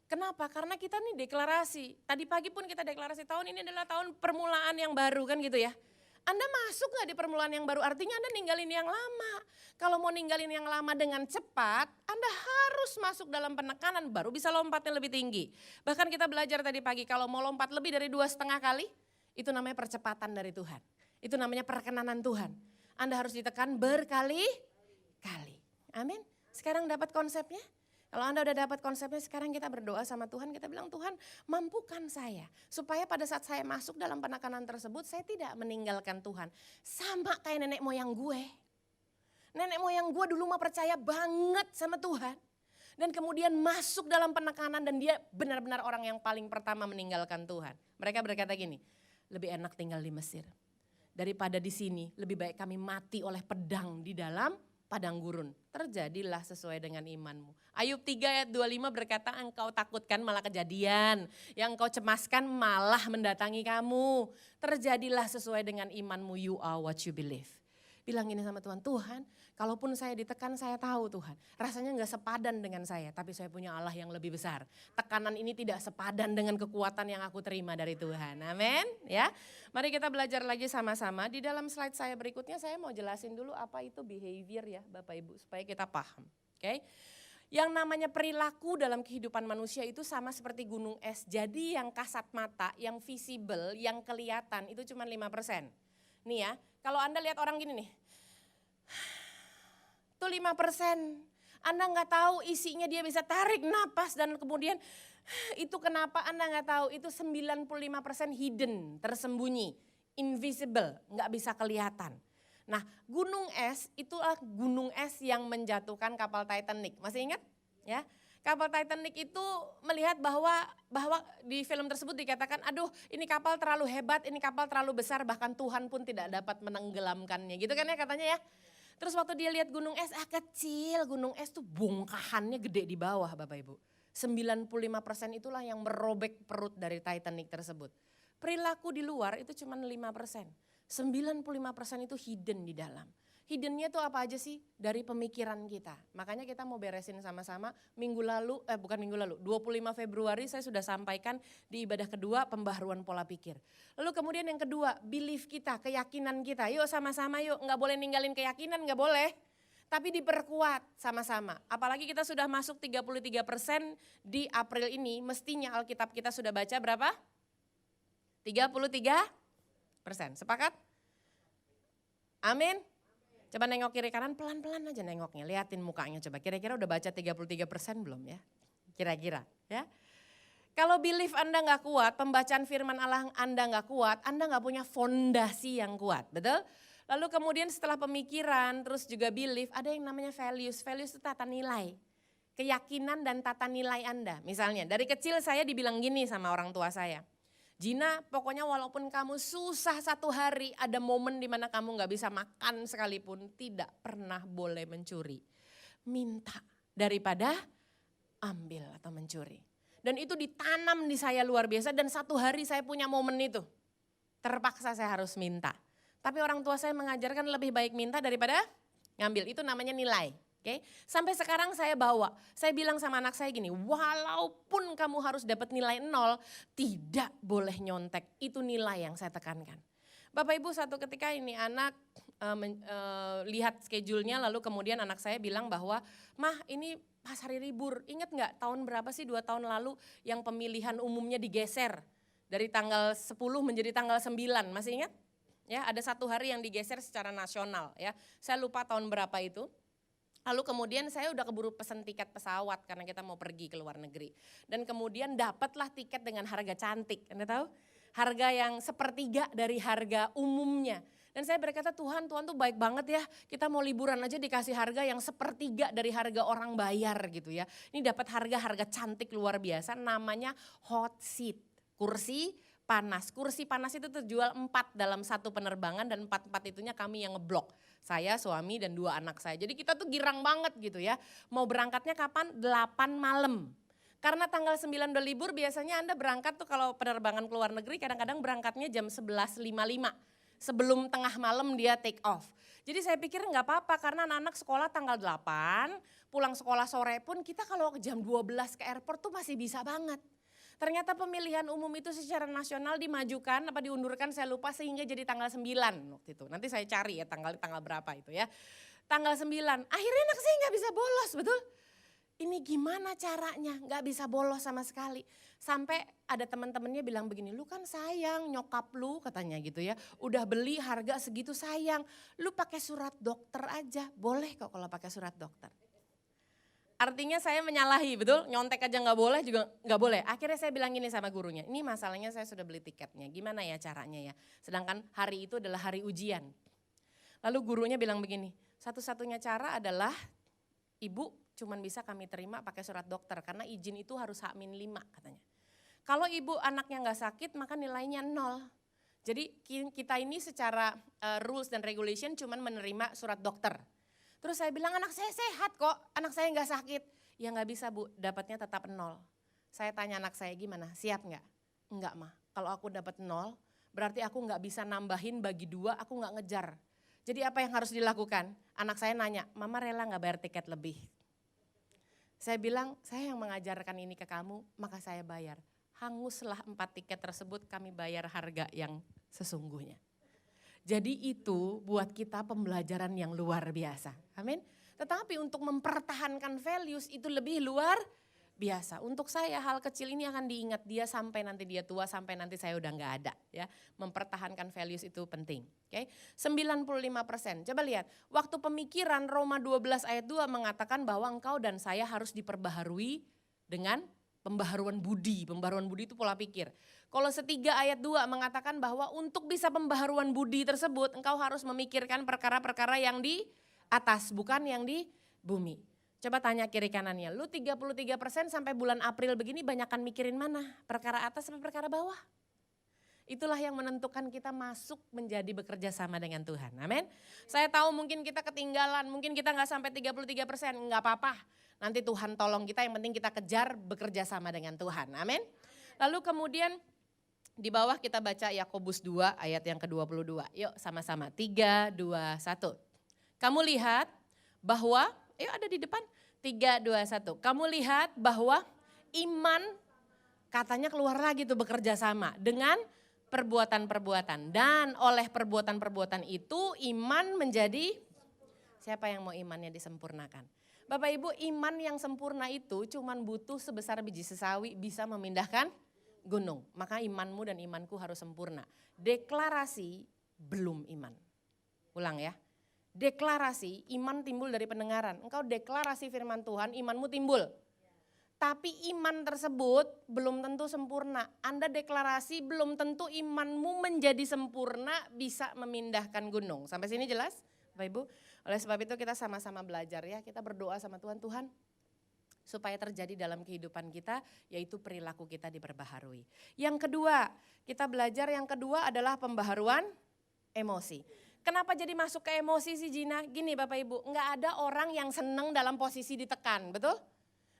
Kenapa? Karena kita nih deklarasi. Tadi pagi pun kita deklarasi tahun ini adalah tahun permulaan yang baru kan gitu ya. Anda masuk gak di permulaan yang baru? Artinya Anda ninggalin yang lama. Kalau mau ninggalin yang lama dengan cepat, Anda harus masuk dalam penekanan baru bisa lompatnya lebih tinggi. Bahkan kita belajar tadi pagi kalau mau lompat lebih dari 2,5 kali, itu namanya percepatan dari Tuhan. Itu namanya perkenanan Tuhan. Anda harus ditekan berkali-kali. Amin. Sekarang dapat konsepnya? Kalau Anda udah dapat konsepnya, sekarang kita berdoa sama Tuhan, kita bilang Tuhan mampukan saya. Supaya pada saat saya masuk dalam penekanan tersebut, saya tidak meninggalkan Tuhan. Sama kayak nenek moyang gue. Nenek moyang gue dulu mah percaya banget sama Tuhan. Dan kemudian masuk dalam penekanan dan dia benar-benar orang yang paling pertama meninggalkan Tuhan. Mereka berkata gini, lebih enak tinggal di Mesir. Daripada di sini, lebih baik kami mati oleh pedang di dalam padang gurun. Terjadilah sesuai dengan imanmu. Ayub 3 ayat 25 berkata, engkau takutkan malah kejadian. Yang engkau cemaskan malah mendatangi kamu. Terjadilah sesuai dengan imanmu, you are what you believe. Bilang ini sama Tuhan, Tuhan kalaupun saya ditekan saya tahu Tuhan. Rasanya gak sepadan dengan saya, tapi saya punya Allah yang lebih besar. Tekanan ini tidak sepadan dengan kekuatan yang aku terima dari Tuhan. Amin. Ya, mari kita belajar lagi sama-sama. Di dalam slide saya berikutnya saya mau jelasin dulu apa itu behavior ya Bapak Ibu. Supaya kita paham. Oke. Yang namanya perilaku dalam kehidupan manusia itu sama seperti gunung es. Jadi yang kasat mata, yang visible, yang kelihatan itu cuma 5%. Nih ya, kalau Anda lihat orang gini nih, itu 5%. Anda nggak tahu isinya dia bisa tarik napas dan kemudian itu kenapa Anda nggak tahu, itu 95% hidden, tersembunyi, invisible, nggak bisa kelihatan. Nah gunung es itulah gunung es yang menjatuhkan kapal Titanic, masih ingat? Ya. Kapal Titanic itu melihat bahwa di film tersebut dikatakan, aduh ini kapal terlalu hebat, ini kapal terlalu besar, bahkan Tuhan pun tidak dapat menenggelamkannya. Gitu kan ya katanya ya. Terus waktu dia lihat gunung es, kecil, gunung es tuh bongkahannya gede di bawah Bapak Ibu. 95% itulah yang merobek perut dari Titanic tersebut. Perilaku di luar itu cuma 5%. 95% itu hidden di dalam. Hiddennya tuh apa aja sih? Dari pemikiran kita. Makanya kita mau beresin sama-sama minggu lalu, 25 Februari saya sudah sampaikan di ibadah kedua pembaharuan pola pikir. Lalu kemudian yang kedua, belief kita, keyakinan kita. Yuk sama-sama yuk, gak boleh ninggalin keyakinan, gak boleh. Tapi diperkuat sama-sama. Apalagi kita sudah masuk 33% di April ini, mestinya Alkitab kita sudah baca berapa? 33%. Sepakat? Amin. Coba nengok kiri kanan, pelan-pelan aja nengoknya, liatin mukanya coba. Kira-kira udah baca 33% belum ya? Kira-kira ya. Kalau belief Anda gak kuat, pembacaan firman Allah Anda gak kuat, Anda gak punya fondasi yang kuat, betul? Lalu kemudian setelah pemikiran, terus juga belief, ada yang namanya values. Values itu tata nilai, keyakinan dan tata nilai Anda. Misalnya dari kecil saya dibilang gini sama orang tua saya. Gina, pokoknya walaupun kamu susah satu hari, ada momen di mana kamu gak bisa makan sekalipun, tidak pernah boleh mencuri. Minta daripada ambil atau mencuri. Dan itu ditanam di saya luar biasa dan satu hari saya punya momen itu. Terpaksa saya harus minta. Tapi orang tua saya mengajarkan lebih baik minta daripada ngambil, itu namanya nilai. Oke, sampai sekarang saya bawa, saya bilang sama anak saya gini, walaupun kamu harus dapat nilai 0, tidak boleh nyontek, itu nilai yang saya tekankan. Bapak Ibu satu ketika ini anak lihat schedule-nya, lalu kemudian anak saya bilang bahwa, mah ini pas hari libur, ingat gak tahun berapa sih 2 tahun lalu yang pemilihan umumnya digeser dari tanggal 10 menjadi tanggal 9, masih ingat? Ya, ada satu hari yang digeser secara nasional ya, saya lupa tahun berapa itu. Lalu kemudian saya udah keburu pesen tiket pesawat karena kita mau pergi ke luar negeri. Dan kemudian dapatlah tiket dengan harga cantik, Anda tahu? Harga yang sepertiga dari harga umumnya. Dan saya berkata Tuhan tuh baik banget ya, kita mau liburan aja dikasih harga yang sepertiga dari harga orang bayar gitu ya. Ini dapat harga cantik luar biasa, namanya hot seat, kursi panas. Kursi panas itu terjual 4 dalam satu penerbangan dan 4 itunya kami yang ngeblok. Saya, suami dan 2 anak saya. Jadi kita tuh girang banget gitu ya. Mau berangkatnya kapan? 8 malam. Karena tanggal 9 udah libur biasanya Anda berangkat tuh kalau penerbangan ke luar negeri kadang-kadang berangkatnya jam 11.55. Sebelum tengah malam dia take off. Jadi saya pikir nggak apa-apa karena anak-anak sekolah tanggal 8, pulang sekolah sore pun kita kalau jam 12 ke airport tuh masih bisa banget. Ternyata pemilihan umum itu secara nasional dimajukan apa diundurkan saya lupa sehingga jadi tanggal 9 waktu itu. Nanti saya cari ya tanggal berapa itu ya. Tanggal 9, akhirnya anak saya nggak bisa bolos, betul? Ini gimana caranya? Nggak bisa bolos sama sekali. Sampai ada teman-temannya bilang begini, lu kan sayang nyokap lu katanya gitu ya. Udah beli harga segitu sayang, lu pakai surat dokter aja. Boleh kok kalau pakai surat dokter. Artinya saya menyalahi, betul? Nyontek aja nggak boleh juga nggak boleh. Akhirnya saya bilang gini sama gurunya, ini masalahnya saya sudah beli tiketnya, gimana ya caranya ya? Sedangkan hari itu adalah hari ujian. Lalu gurunya bilang begini, satu-satunya cara adalah ibu cuman bisa kami terima pakai surat dokter karena izin itu harus H-5 katanya. Kalau ibu anaknya nggak sakit maka nilainya 0. Jadi kita ini secara rules dan regulation cuman menerima surat dokter. Terus saya bilang anak saya sehat kok, anak saya nggak sakit. Ya nggak bisa Bu, dapatnya tetap 0. Saya tanya anak saya gimana, siap nggak? Enggak mah, kalau aku dapat 0 berarti aku nggak bisa nambahin bagi 2, aku nggak ngejar. Jadi apa yang harus dilakukan? Anak saya nanya, mama rela nggak bayar tiket lebih? Saya bilang, saya yang mengajarkan ini ke kamu, maka saya bayar. Hanguslah 4 tiket tersebut, kami bayar harga yang sesungguhnya. Jadi itu buat kita pembelajaran yang luar biasa. Amin. Tetapi untuk mempertahankan values itu lebih luar biasa. Untuk saya hal kecil ini akan diingat dia sampai nanti dia tua, sampai nanti saya udah nggak ada. Ya, mempertahankan values itu penting. Oke, 95%. Coba lihat, waktu pemikiran Roma 12 ayat 2 mengatakan bahwa engkau dan saya harus diperbaharui dengan pembaharuan budi. Pembaharuan budi itu pola pikir. Kolose 3 ayat 2 mengatakan bahwa untuk bisa pembaharuan budi tersebut engkau harus memikirkan perkara-perkara yang di atas, bukan yang di bumi. Coba tanya kiri kanannya, lu 33% sampai bulan April begini banyakkan mikirin mana? Perkara atas sampai perkara bawah? Itulah yang menentukan kita masuk menjadi bekerja sama dengan Tuhan. Amin. Saya tahu mungkin kita ketinggalan, mungkin kita nggak sampai 33%, nggak apa-apa. Nanti Tuhan tolong kita, yang penting kita kejar bekerja sama dengan Tuhan. Amin. Lalu kemudian di bawah kita baca Yakobus 2 ayat yang ke-22. Yuk sama-sama, 3, 2, 1. Kamu lihat bahwa, yuk ada di depan, 3, 2, 1. Kamu lihat bahwa iman katanya keluar lagi tuh bekerja sama dengan perbuatan-perbuatan. Dan oleh perbuatan-perbuatan itu iman menjadi, siapa yang mau imannya disempurnakan? Bapak Ibu, iman yang sempurna itu cuman butuh sebesar biji sesawi bisa memindahkan gunung. Maka imanmu dan imanku harus sempurna. Deklarasi belum iman. Ulang ya. Deklarasi, iman timbul dari pendengaran. Engkau deklarasi firman Tuhan, imanmu timbul. Tapi iman tersebut belum tentu sempurna. Anda deklarasi belum tentu imanmu menjadi sempurna bisa memindahkan gunung. Sampai sini jelas Bapak Ibu? Oleh sebab itu kita sama-sama belajar ya. Kita berdoa sama Tuhan, Tuhan supaya terjadi dalam kehidupan kita yaitu perilaku kita diperbaharui. Yang kedua, kita belajar yang kedua adalah pembaharuan emosi. Kenapa jadi masuk ke emosi sih Gina? Gini Bapak Ibu, enggak ada orang yang seneng dalam posisi ditekan, betul?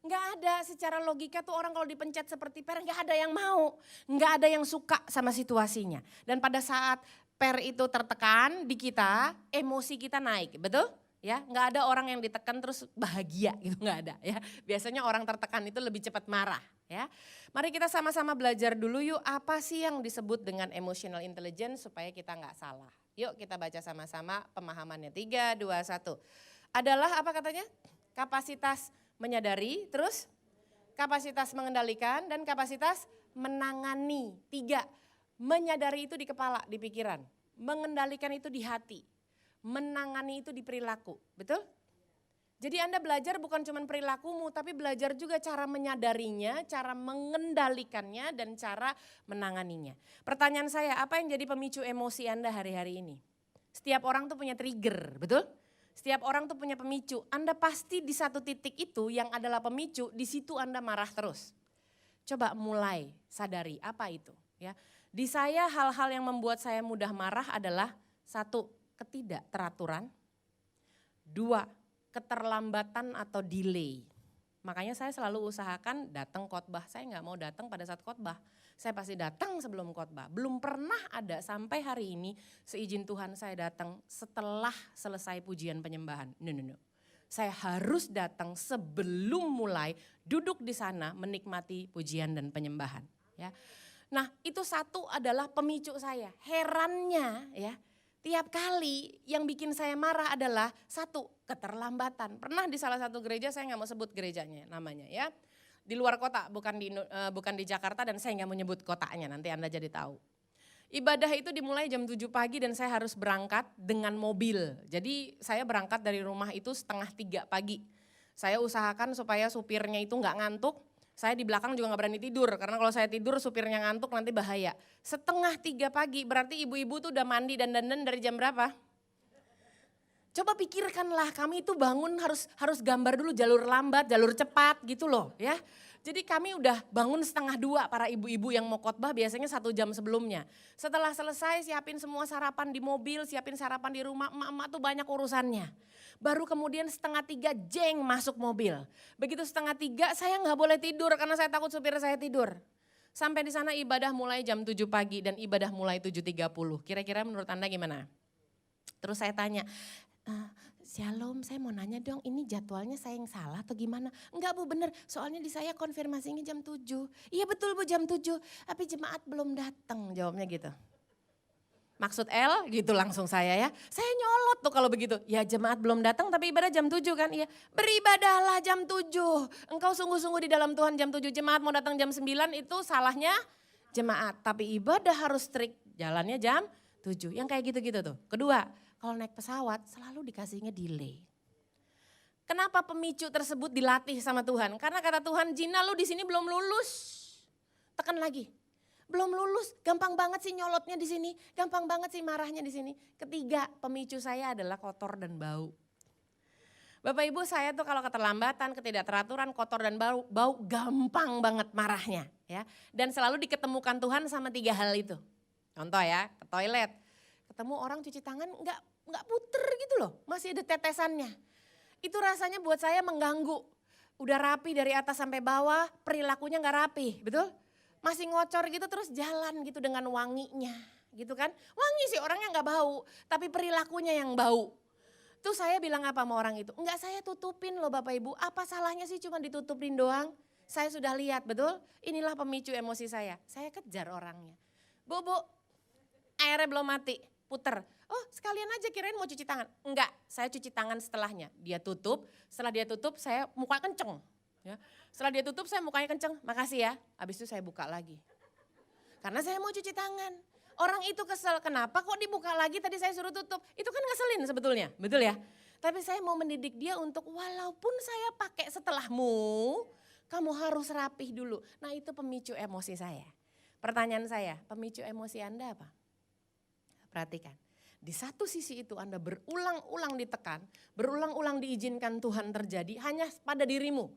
Enggak ada, secara logika tuh orang kalau dipencet seperti Per enggak ada yang mau. Enggak ada yang suka sama situasinya. Dan pada saat Per itu tertekan di kita, emosi kita naik, betul? Ya, enggak ada orang yang ditekan terus bahagia gitu, enggak ada ya. Biasanya orang tertekan itu lebih cepat marah ya. Mari kita sama-sama belajar dulu yuk apa sih yang disebut dengan emotional intelligence supaya kita enggak salah. Yuk kita baca sama-sama pemahamannya, 3, 2, 1. Adalah apa katanya? Kapasitas menyadari, terus kapasitas mengendalikan dan kapasitas menangani. 3, menyadari itu di kepala, di pikiran. Mengendalikan itu di hati. Menangani itu di perilaku, betul? Jadi Anda belajar bukan cuma perilakumu, tapi belajar juga cara menyadarinya, cara mengendalikannya, dan cara menanganinya. Pertanyaan saya, apa yang jadi pemicu emosi Anda hari-hari ini? Setiap orang tuh punya trigger, betul? Setiap orang tuh punya pemicu. Anda pasti di satu titik itu yang adalah pemicu, di situ Anda marah terus. Coba mulai sadari apa itu. Ya. Di saya hal-hal yang membuat saya mudah marah adalah 1, ketidakteraturan. 2, keterlambatan atau delay. Makanya saya selalu usahakan datang khotbah. Saya nggak mau datang pada saat khotbah. Saya pasti datang sebelum khotbah. Belum pernah ada sampai hari ini seizin Tuhan saya datang setelah selesai pujian penyembahan. No. Saya harus datang sebelum mulai duduk di sana menikmati pujian dan penyembahan. Ya. Nah itu satu adalah pemicu saya. Herannya ya. Tiap kali yang bikin saya marah adalah 1, keterlambatan. Pernah di salah satu gereja, saya nggak mau sebut gerejanya namanya ya. Di luar kota, bukan di Jakarta dan saya nggak mau nyebut kotanya, nanti Anda jadi tahu. Ibadah itu dimulai jam 7 pagi dan saya harus berangkat dengan mobil. Jadi saya berangkat dari rumah itu 2:30 pagi. Saya usahakan supaya supirnya itu nggak ngantuk. Saya di belakang juga gak berani tidur, karena kalau saya tidur supirnya ngantuk nanti bahaya. 2:30 pagi, berarti ibu-ibu tuh udah mandi dan dandan dari jam berapa? Coba pikirkanlah, kami itu bangun harus gambar dulu jalur lambat, jalur cepat gitu loh ya. Jadi kami udah bangun 1:30 para ibu-ibu yang mau khotbah biasanya 1 jam sebelumnya. Setelah selesai siapin semua sarapan di mobil, siapin sarapan di rumah, emak-emak tuh banyak urusannya. Baru kemudian 2:30 jeng masuk mobil. Begitu 2:30 saya nggak boleh tidur karena saya takut supir saya tidur. Sampai di sana ibadah mulai jam 7 pagi dan ibadah mulai 7:30. Kira-kira menurut Anda gimana? Terus saya tanya, Shalom, saya mau nanya dong, ini jadwalnya saya yang salah atau gimana? Enggak Bu, bener, soalnya di saya konfirmasinya jam 7. Iya betul Bu, jam 7, tapi jemaat belum datang, jawabnya gitu. Maksud L gitu langsung saya ya. Saya nyolot tuh kalau begitu. Ya jemaat belum datang tapi ibadah jam 7 kan? Iya, beribadahlah jam 7. Engkau sungguh-sungguh di dalam Tuhan jam 7. Jemaat mau datang jam 9 itu salahnya jemaat. Tapi ibadah harus strict, jalannya jam 7. Yang kayak gitu-gitu tuh. Kedua, kalau naik pesawat selalu dikasihnya delay. Kenapa pemicu tersebut dilatih sama Tuhan? Karena kata Tuhan, Gina lu di sini belum lulus. Tekan lagi. Belum lulus, gampang banget sih nyolotnya di sini, gampang banget sih marahnya di sini. Ketiga, pemicu saya adalah kotor dan bau. Bapak Ibu, saya tuh kalau keterlambatan, ketidakteraturan, kotor dan bau gampang banget marahnya ya. Dan selalu diketemukan Tuhan sama 3 hal itu. Contoh ya, ke toilet. Ketemu orang cuci tangan nggak puter gitu loh, masih ada tetesannya. Itu rasanya buat saya mengganggu. Udah rapi dari atas sampai bawah, perilakunya nggak rapi, betul? Masih ngocor gitu terus jalan gitu dengan wanginya gitu kan. Wangi sih orangnya nggak bau, tapi perilakunya yang bau. Tuh saya bilang apa sama orang itu? Enggak, saya tutupin loh Bapak Ibu, apa salahnya sih cuma ditutupin doang? Saya sudah lihat betul, inilah pemicu emosi saya kejar orangnya. Bu, airnya belum mati. Puter, oh sekalian aja kirain mau cuci tangan. Enggak, saya cuci tangan setelahnya. Dia tutup, setelah dia tutup saya muka kenceng. Ya. Setelah dia tutup saya mukanya kenceng, makasih ya. Habis itu saya buka lagi. Karena saya mau cuci tangan. Orang itu kesel, kenapa kok dibuka lagi tadi saya suruh tutup. Itu kan ngeselin sebetulnya, betul ya. Tapi saya mau mendidik dia untuk walaupun saya pakai setelahmu, kamu harus rapih dulu. Nah itu pemicu emosi saya. Pertanyaan saya, pemicu emosi Anda apa? Perhatikan, di satu sisi itu Anda berulang-ulang ditekan, berulang-ulang diizinkan Tuhan terjadi hanya pada dirimu.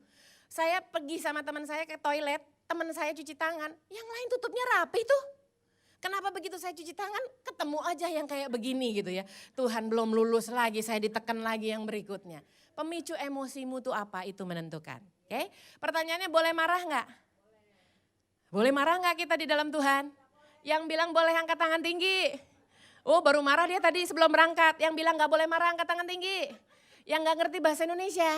Saya pergi sama teman saya ke toilet, teman saya cuci tangan, yang lain tutupnya rapi tuh. Kenapa begitu saya cuci tangan, ketemu aja yang kayak begini gitu ya. Tuhan belum lulus lagi, saya ditekan lagi yang berikutnya. Pemicu emosimu tuh apa, itu menentukan. Oke? Pertanyaannya boleh marah enggak? Boleh marah enggak kita di dalam Tuhan? Yang bilang boleh angkat tangan tinggi. Oh baru marah dia tadi sebelum berangkat. Yang bilang gak boleh marah angkat tangan tinggi. Yang gak ngerti bahasa Indonesia.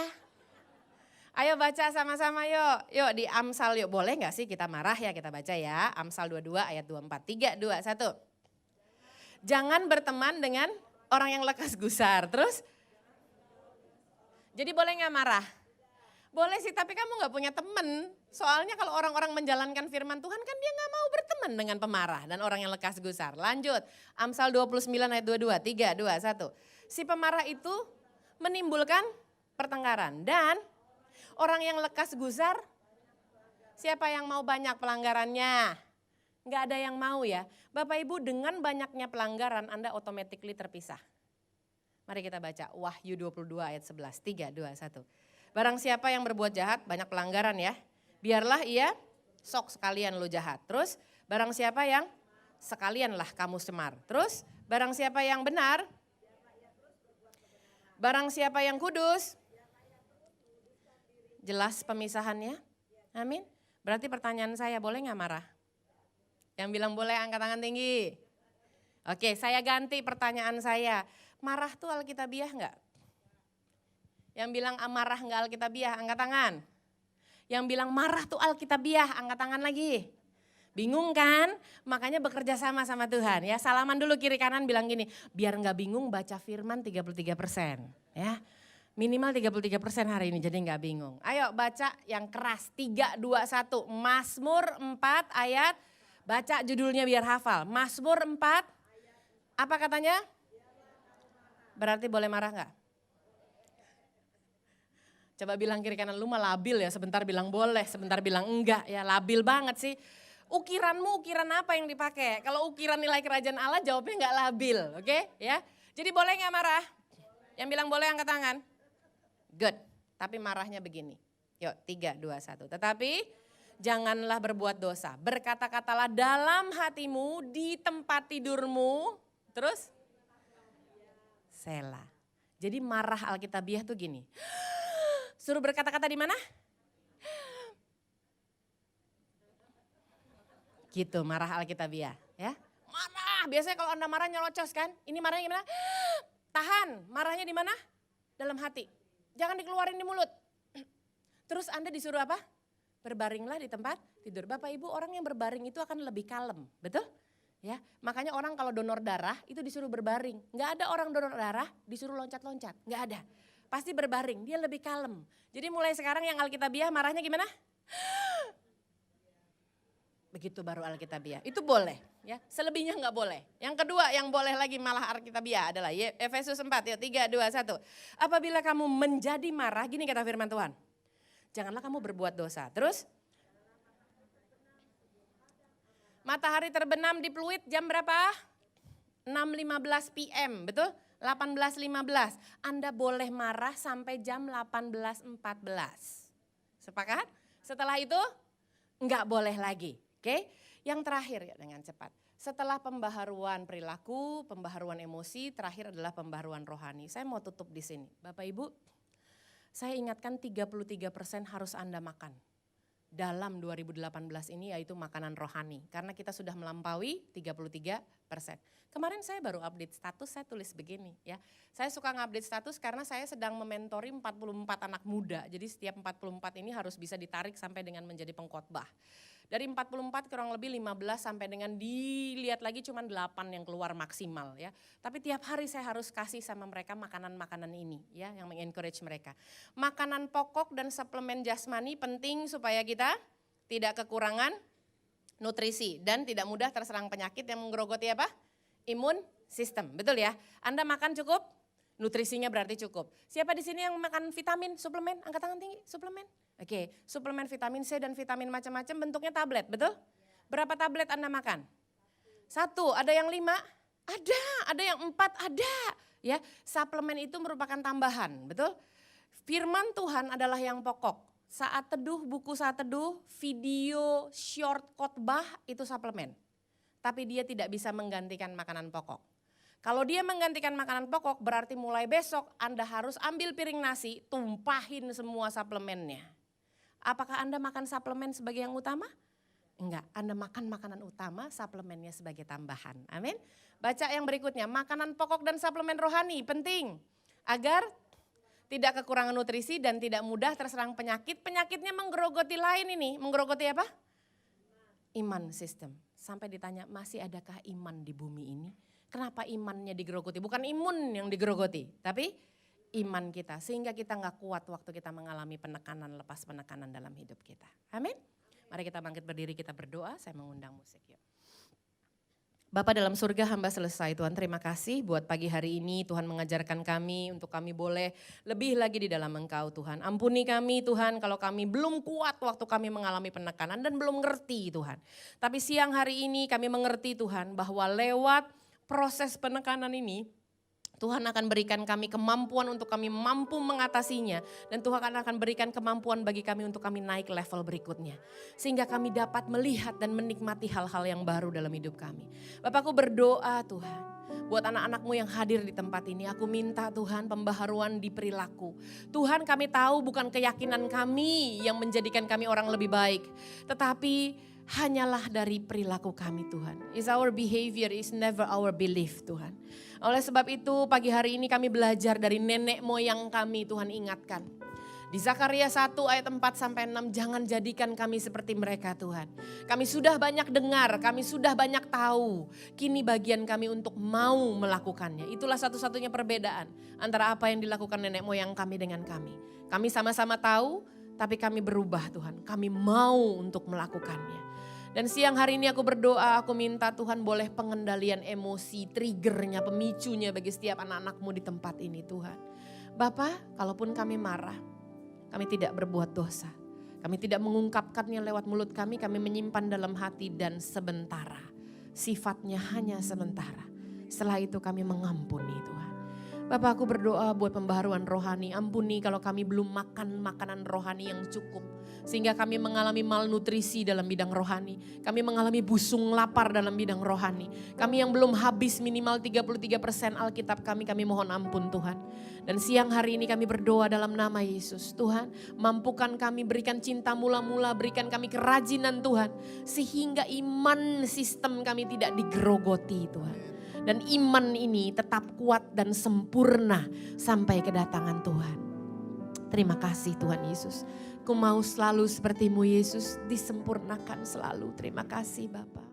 Ayo baca sama-sama yuk. Yuk di Amsal yuk. Boleh gak sih kita marah ya, kita baca ya. Amsal 22 ayat 24. 3, 2, 1. Jangan berteman dengan orang yang lekas gusar. Terus? Jadi boleh gak marah? Boleh sih, tapi kamu gak punya temen. Soalnya kalau orang-orang menjalankan firman Tuhan kan dia gak mau berteman dengan pemarah dan orang yang lekas gusar. Lanjut, Amsal 29 ayat 22, 3, 2, 1. Si pemarah itu menimbulkan pertengkaran dan orang yang lekas gusar, siapa yang mau banyak pelanggarannya? Gak ada yang mau ya. Bapak Ibu, dengan banyaknya pelanggaran Anda automatically terpisah. Mari kita baca Wahyu 22 ayat 11, 3, 2, 1. Barang siapa yang berbuat jahat, banyak pelanggaran ya. Biarlah ia sok sekalian lo jahat. Terus barang siapa yang sekalianlah kamu cemar. Terus barang siapa yang benar, barang siapa yang kudus. Jelas pemisahannya? Amin. Berarti pertanyaan saya, boleh gak marah? Yang bilang boleh angkat tangan tinggi. Oke, saya ganti pertanyaan saya. Marah tuh alkitabiah gak? Yang bilang amarah enggak alkitabiah, angkat tangan. Yang bilang marah tuh alkitabiah, angkat tangan lagi. Bingung kan? Makanya bekerja sama Tuhan ya. Salaman dulu kiri kanan bilang gini, biar enggak bingung baca firman 33% ya. Minimal 33% hari ini jadi enggak bingung. Ayo baca yang keras, 3, 2, 1. Mazmur 4 ayat, baca judulnya biar hafal. Mazmur 4, apa katanya? Berarti boleh marah enggak? Coba bilang kiri kanan, lu mah labil ya, sebentar bilang boleh, sebentar bilang enggak ya, labil banget sih. Ukiranmu ukiran apa yang dipakai? Kalau ukiran nilai kerajaan Allah jawabnya enggak labil, oke? Ya. Jadi boleh enggak marah? Yang bilang boleh angkat tangan. Good, tapi marahnya begini. Yuk 3, 2, 1. Tetapi janganlah berbuat dosa. Berkata-katalah dalam hatimu, di tempat tidurmu. Terus? Selah. Jadi marah Alkitabiah tuh gini. Suruh berkata-kata di mana? Gitu marah Alkitabiah ya. Marah, biasanya kalau Anda marah nyelocos kan. Ini marahnya gimana? Tahan, marahnya di mana? Dalam hati. Jangan dikeluarin di mulut. Terus Anda disuruh apa? Berbaringlah di tempat tidur. Bapak Ibu, orang yang berbaring itu akan lebih kalem, betul? Ya, makanya orang kalau donor darah itu disuruh berbaring. Nggak ada orang donor darah disuruh loncat-loncat, nggak ada. Pasti berbaring, dia lebih kalem. Jadi mulai sekarang yang Alkitabiah marahnya gimana? Begitu baru Alkitabiah. Itu boleh ya, selebihnya nggak boleh. Yang kedua yang boleh lagi malah Alkitabiah adalah Efesus 4, yuk 3, 2, 1. Apabila kamu menjadi marah, gini kata firman Tuhan. Janganlah kamu berbuat dosa. Terus? Matahari terbenam di Pluit jam berapa? 6.15 PM, betul? 18.15. Anda boleh marah sampai jam 18.14. Sepakat? Setelah itu enggak boleh lagi. Oke? Yang terakhir ya dengan cepat. Setelah pembaharuan perilaku, pembaharuan emosi, terakhir adalah pembaharuan rohani. Saya mau tutup di sini. Bapak Ibu, saya ingatkan 33% harus Anda makan dalam 2018 ini, yaitu makanan rohani. Karena kita sudah melampaui 33%. Kemarin saya baru update status, saya tulis begini ya. Saya suka ngupdate status karena saya sedang mementori 44 anak muda. Jadi setiap 44 ini harus bisa ditarik sampai dengan menjadi pengkhotbah. Dari 44 kurang lebih 15 sampai dengan dilihat lagi cuma 8 yang keluar maksimal ya. Tapi tiap hari saya harus kasih sama mereka makanan-makanan ini ya, yang mengencourage mereka. Makanan pokok dan suplemen jasmani penting supaya kita tidak kekurangan nutrisi dan tidak mudah terserang penyakit yang menggerogoti apa? Imun sistem, betul ya? Anda makan cukup? Nutrisinya berarti cukup. Siapa di sini yang makan vitamin, suplemen? Angkat tangan tinggi, suplemen. Oke, suplemen vitamin C dan vitamin macam-macam bentuknya tablet, betul? Berapa tablet Anda makan? 1, ada yang 5? Ada yang 4? Ada. Ya, suplemen itu merupakan tambahan, betul? Firman Tuhan adalah yang pokok. Saat teduh, buku saat teduh, video, short khotbah itu suplemen. Tapi dia tidak bisa menggantikan makanan pokok. Kalau dia menggantikan makanan pokok berarti mulai besok Anda harus ambil piring nasi, tumpahin semua suplemennya. Apakah Anda makan suplemen sebagai yang utama? Enggak, Anda makan makanan utama, suplemennya sebagai tambahan. Amin. Baca yang berikutnya, makanan pokok dan suplemen rohani penting. Agar tidak kekurangan nutrisi dan tidak mudah terserang penyakit. Penyakitnya menggerogoti lain ini, menggerogoti apa? Iman sistem. Sampai ditanya, masih adakah iman di bumi ini? Kenapa imannya digerogoti? Bukan imun yang digerogoti, tapi iman kita. Sehingga kita gak kuat waktu kita mengalami penekanan, lepas penekanan dalam hidup kita. Amin. Mari kita bangkit berdiri, kita berdoa. Saya mengundang musik yuk. Bapa dalam surga, hamba selesai Tuhan, terima kasih buat pagi hari ini Tuhan mengajarkan kami untuk kami boleh lebih lagi di dalam Engkau Tuhan. Ampuni kami Tuhan kalau kami belum kuat waktu kami mengalami penekanan dan belum ngerti Tuhan. Tapi siang hari ini kami mengerti Tuhan bahwa lewat proses penekanan ini Tuhan akan berikan kami kemampuan untuk kami mampu mengatasinya. Dan Tuhan akan berikan kemampuan bagi kami untuk kami naik level berikutnya. Sehingga kami dapat melihat dan menikmati hal-hal yang baru dalam hidup kami. Bapakku berdoa Tuhan, buat anak-anakmu yang hadir di tempat ini, aku minta Tuhan pembaharuan di perilaku. Tuhan kami tahu bukan keyakinan kami yang menjadikan kami orang lebih baik. Tetapi hanyalah dari perilaku kami Tuhan. Is our behavior, is never our belief Tuhan. Oleh sebab itu pagi hari ini kami belajar dari nenek moyang kami Tuhan ingatkan. Di Zakaria 1 ayat 4-6, jangan jadikan kami seperti mereka Tuhan. Kami sudah banyak dengar, kami sudah banyak tahu. Kini bagian kami untuk mau melakukannya. Itulah satu-satunya perbedaan antara apa yang dilakukan nenek moyang kami dengan kami. Kami sama-sama tahu, tapi kami berubah Tuhan. Kami mau untuk melakukannya. Dan siang hari ini aku berdoa, aku minta Tuhan boleh pengendalian emosi, triggernya, pemicunya bagi setiap anak-anakmu di tempat ini Tuhan. Bapa, kalaupun kami marah, kami tidak berbuat dosa. Kami tidak mengungkapkannya lewat mulut kami menyimpan dalam hati dan sementara. Sifatnya hanya sementara. Setelah itu kami mengampuni Tuhan. Bapak, aku berdoa buat pembaharuan rohani. Ampuni kalau kami belum makan makanan rohani yang cukup. Sehingga kami mengalami malnutrisi dalam bidang rohani. Kami mengalami busung lapar dalam bidang rohani. Kami yang belum habis minimal 33% Alkitab kami mohon ampun Tuhan. Dan siang hari ini kami berdoa dalam nama Yesus. Tuhan, mampukan kami, berikan cinta mula-mula, berikan kami kerajinan Tuhan. Sehingga iman sistem kami tidak digerogoti Tuhan. Dan iman ini tetap kuat dan sempurna sampai kedatangan Tuhan. Terima kasih Tuhan Yesus. Ku mau selalu sepertimu Yesus, disempurnakan selalu. Terima kasih Bapa.